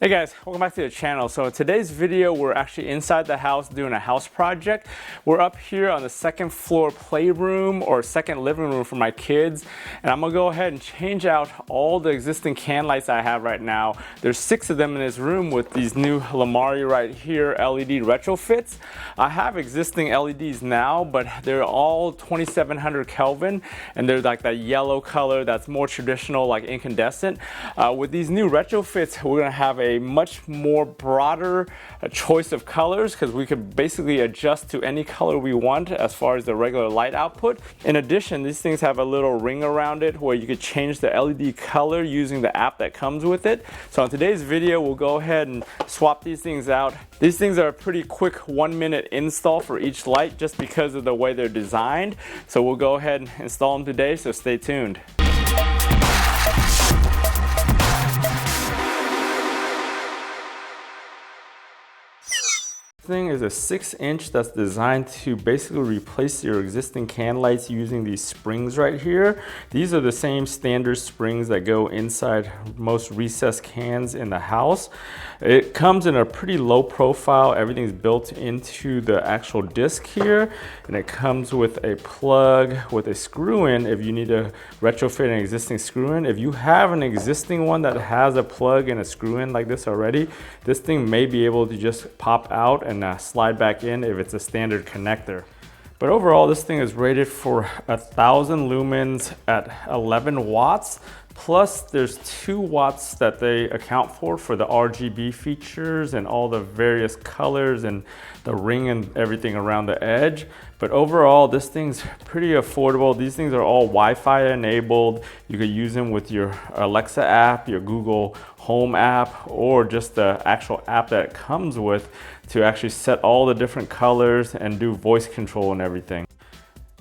Hey guys, welcome back to the channel. So in today's video, we're actually inside the house doing a house project. We're up here on the second floor playroom or second living room for my kids. And I'm gonna go ahead and change out all the existing can lights I have right now. There's 6 of them in this room with these new Lumary right here LED retrofits. I have existing LEDs now, but they're all 2700 Kelvin and they're like that yellow color that's more traditional, like incandescent. With these new retrofits, we're gonna have a much more broader choice of colors because we could basically adjust to any color we want as far as the regular light output. In addition, these things have a little ring around it where you could change the LED color using the app that comes with it. So in today's video, we'll go ahead and swap these things out. These things are a pretty quick 1-minute install for each light just because of the way they're designed. So we'll go ahead and install them today, so stay tuned. Thing is a 6-inch that's designed to basically replace your existing can lights using these springs right here. These are the same standard springs that go inside most recessed cans in the house. It comes in a pretty low profile. Everything's built into the actual disc here, and it comes with a plug with a screw in if you need to retrofit an existing screw in. If you have an existing one that has a plug and a screw in like this already, this thing may be able to just pop out and slide back in if it's a standard connector. But overall, this thing is rated for 1000 lumens at 11 watts. Plus there's 2 watts that they account for the RGB features and all the various colors and the ring and everything around the edge. But overall, this thing's pretty affordable. These things are all Wi-Fi enabled. You could use them with your Alexa app, your Google Home app, or just the actual app that it comes with to actually set all the different colors and do voice control and everything.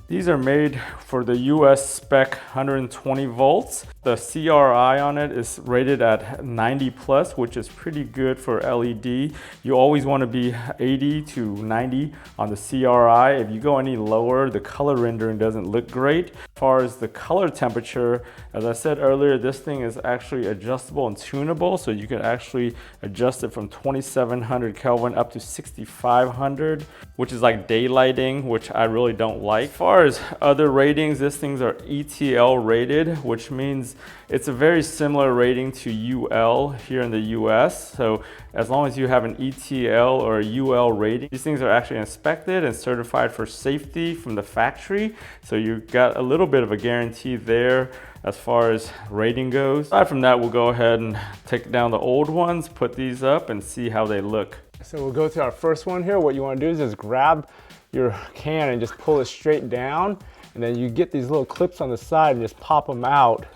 These are made for the US spec 120 volts. The CRI on it is rated at 90 plus, which is pretty good for LED. You always want to be 80 to 90 on the CRI. If you go any lower, the color rendering doesn't look great. As far as the color temperature, as I said earlier, this thing is actually adjustable and tunable, so you can actually adjust it from 2700 Kelvin up to 6500, which is like daylighting, which I really don't like. As far as other ratings, these things are ETL rated, which means it's a very similar rating to UL here in the US. So as long as you have an ETL or a UL rating, these things are actually inspected and certified for safety from the factory. So you've got a little bit of a guarantee there as far as rating goes. Aside from that, we'll go ahead and take down the old ones, put these up and see how they look. So we'll go to our first one here. What you want to do is just grab your can and just pull it straight down, and then you get these little clips on the side and just pop them out.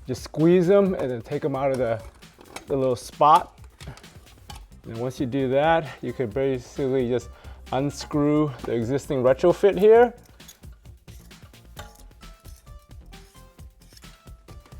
Just squeeze them and then take them out of the little spot. And once you do that, you could basically just unscrew the existing retrofit here.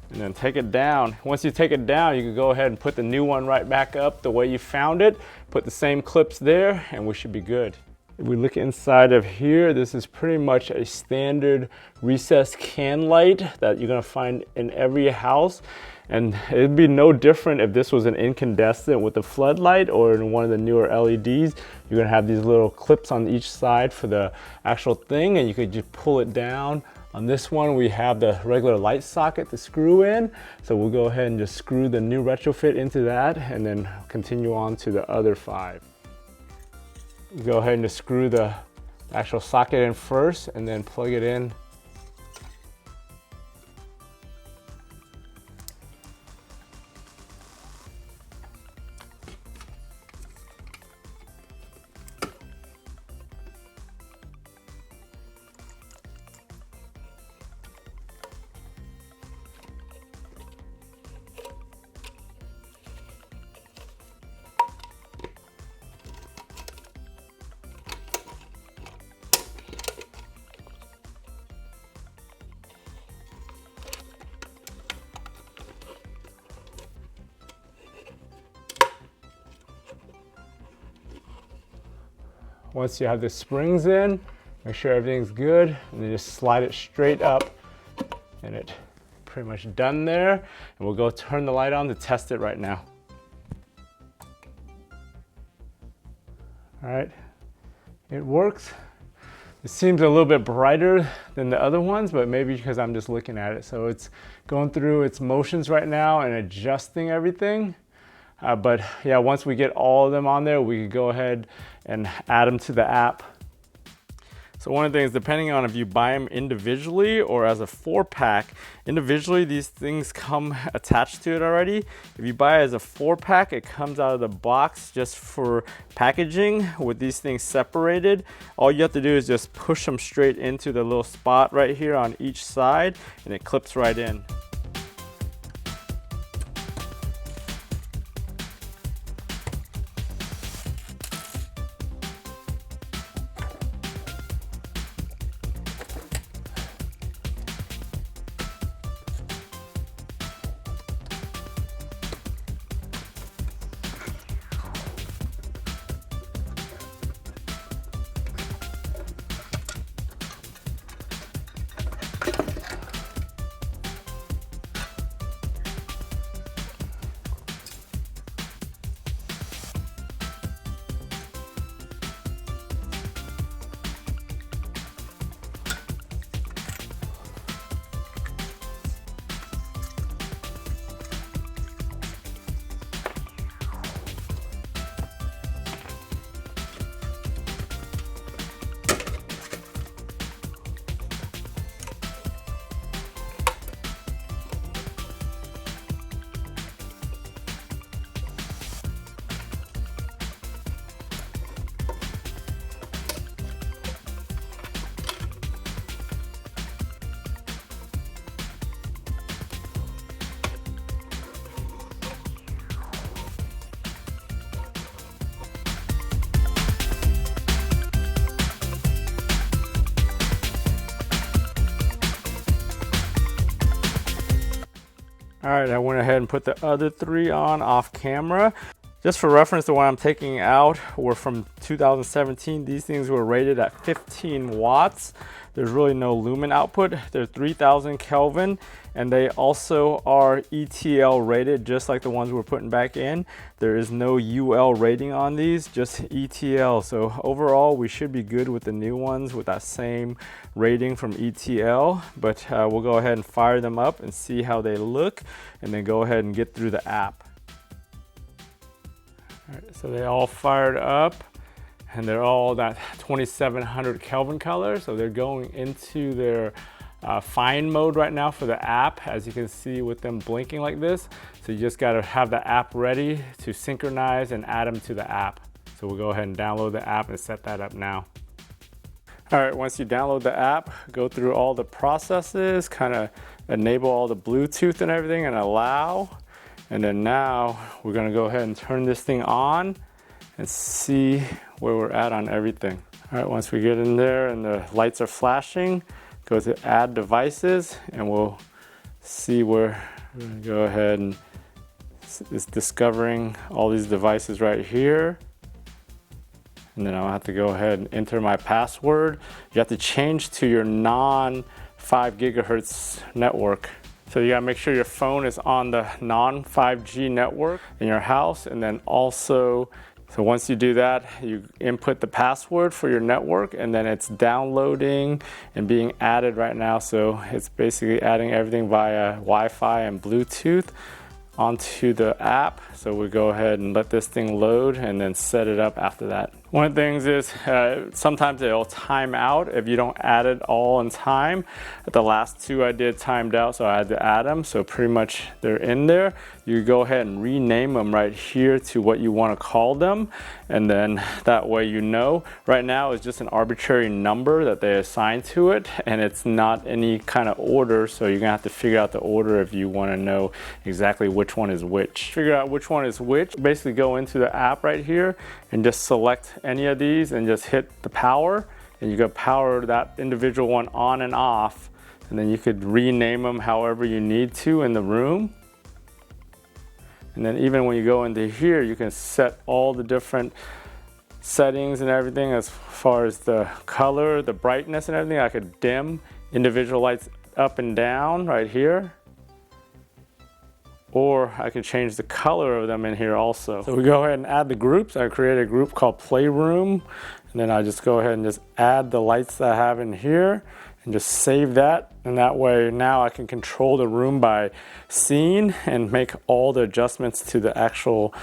And then take it down. Once you take it down, you can go ahead and put the new one right back up the way you found it. Put the same clips there and we should be good. If we look inside of here, this is pretty much a standard recessed can light that you're gonna find in every house. And it'd be no different if this was an incandescent with a floodlight or in one of the newer LEDs. You're gonna have these little clips on each side for the actual thing, and you could just pull it down. On this one, we have the regular light socket to screw in. So we'll go ahead and just screw the new retrofit into that and then continue on to the other 5. Go ahead and just screw the actual socket in first and then plug it in. Once you have the springs in, make sure everything's good, and then just slide it straight up, and it pretty much done there. And we'll go turn the light on to test it right now. All right, it works. It seems a little bit brighter than the other ones, but maybe because I'm just looking at it. So it's going through its motions right now and adjusting everything. But yeah, once we get all of them on there, we can go ahead and add them to the app. So one of the things, depending on if you buy them individually or as a 4-pack, individually these things come attached to it already. If you buy it as a 4-pack, it comes out of the box just for packaging with these things separated. All you have to do is just push them straight into the little spot right here on each side, and it clips right in. All right, I went ahead and put the other 3 on off camera. Just for reference, the one I'm taking out were from 2017. These things were rated at 15 watts. There's really no lumen output. They're 3000 Kelvin, and they also are ETL rated, just like the ones we're putting back in. There is no UL rating on these, just ETL. So overall, we should be good with the new ones with that same rating from ETL, but we'll go ahead and fire them up and see how they look, and then go ahead and get through the app. All right, so they all fired up, and they're all that 2700 Kelvin color. So they're going into their fine mode right now for the app, as you can see with them blinking like this. So you just got to have the app ready to synchronize and add them to the app. So we'll go ahead and download the app and set that up now. All right, once you download the app, go through all the processes, kind of enable all the Bluetooth and everything and allow. And then now we're gonna go ahead and turn this thing on and see where we're at on everything. All right, once we get in there and the lights are flashing, go to add devices, and we'll see where we're gonna go ahead and it's discovering all these devices right here. And then I'll have to go ahead and enter my password. You have to change to your non-5 gigahertz network. So you gotta make sure your phone is on the non-5G network in your house, and then also, so once you do that, you input the password for your network, and then it's downloading and being added right now. So it's basically adding everything via Wi-Fi and Bluetooth onto the app. So we go ahead and let this thing load and then set it up after that. One of the things is sometimes it'll time out if you don't add it all in time. The last 2 I did timed out, so I had to add them. So pretty much they're in there. You go ahead and rename them right here to what you want to call them. And then that way you know. Right now it's just an arbitrary number that they assign to it, and it's not any kind of order. So you're gonna have to figure out the order if you want to know exactly which one is which. Figure out which one is which. Basically go into the app right here and just select any of these and just hit the power, and you go power that individual one on and off, and then you could rename them however you need to in the room. And then even when you go into here, you can set all the different settings and everything as far as the color, the brightness and everything. I could dim individual lights up and down right here. or I could change the color of them in here also. So we go ahead and add the groups. I create a group called Playroom, and then I just go ahead and just add the lights that I have in here and just save that. And that way now I can control the room by scene and make all the adjustments to the actual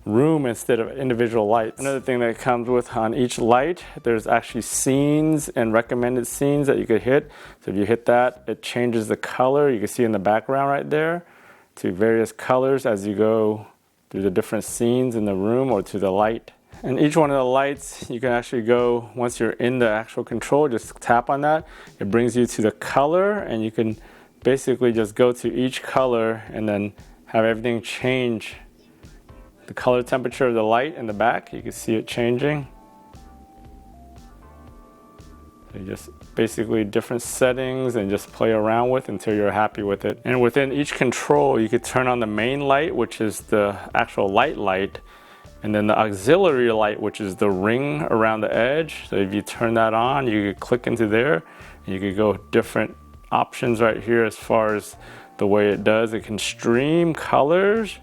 room instead of individual lights. Another thing that comes with on each light, there's actually scenes and recommended scenes that you could hit. So if you hit that, it changes the color. You can see in the background right there to various colors as you go through the different scenes in the room or to the light. And each one of the lights, you can actually go, once you're in the actual control, just tap on that. It brings you to the color, and you can basically just go to each color and then have everything change. The color temperature of the light in the back, you can see it changing. So just basically different settings and just play around with until you're happy with it. And within each control, you could turn on the main light, which is the actual light, and then the auxiliary light, which is the ring around the edge. So if you turn that on, you could click into there, and you could go different options right here as far as the way it does. It can stream colors,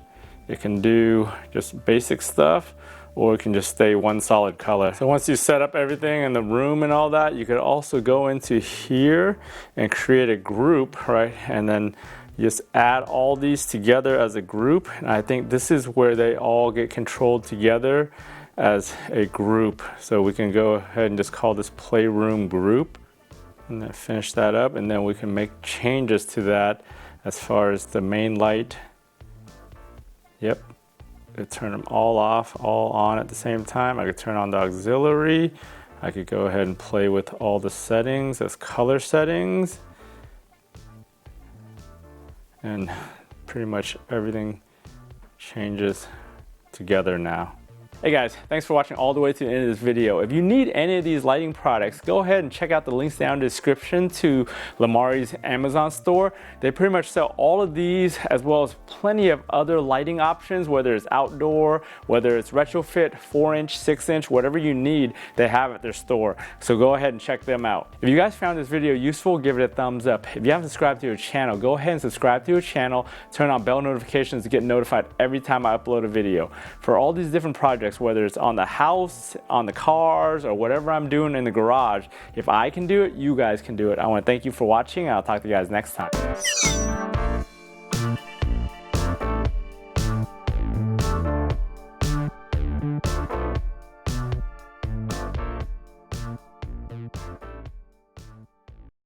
it can do just basic stuff, or it can just stay one solid color. So once you set up everything in the room and all that, you could also go into here and create a group, right? And then just add all these together as a group. And I think this is where they all get controlled together as a group. So we can go ahead and just call this Playroom Group, and then finish that up. And then we can make changes to that as far as the main light. Yep. I could turn them all off, all on at the same time. I could turn on the auxiliary. I could go ahead and play with all the settings as color settings. And pretty much everything changes together now. Hey guys, thanks for watching all the way to the end of this video. If you need any of these lighting products, go ahead and check out the links down in the description to Lumary's Amazon store. They pretty much sell all of these as well as plenty of other lighting options, whether it's outdoor, whether it's retrofit, 4-inch, 6-inch, whatever you need, they have at their store. So go ahead and check them out. If you guys found this video useful, give it a thumbs up. If you haven't subscribed to your channel, go ahead and subscribe to your channel, turn on bell notifications to get notified every time I upload a video. For all these different projects, whether it's on the house, on the cars, or whatever I'm doing in the garage, if I can do it, you guys can do it. I want to thank you for watching, and I'll talk to you guys next time.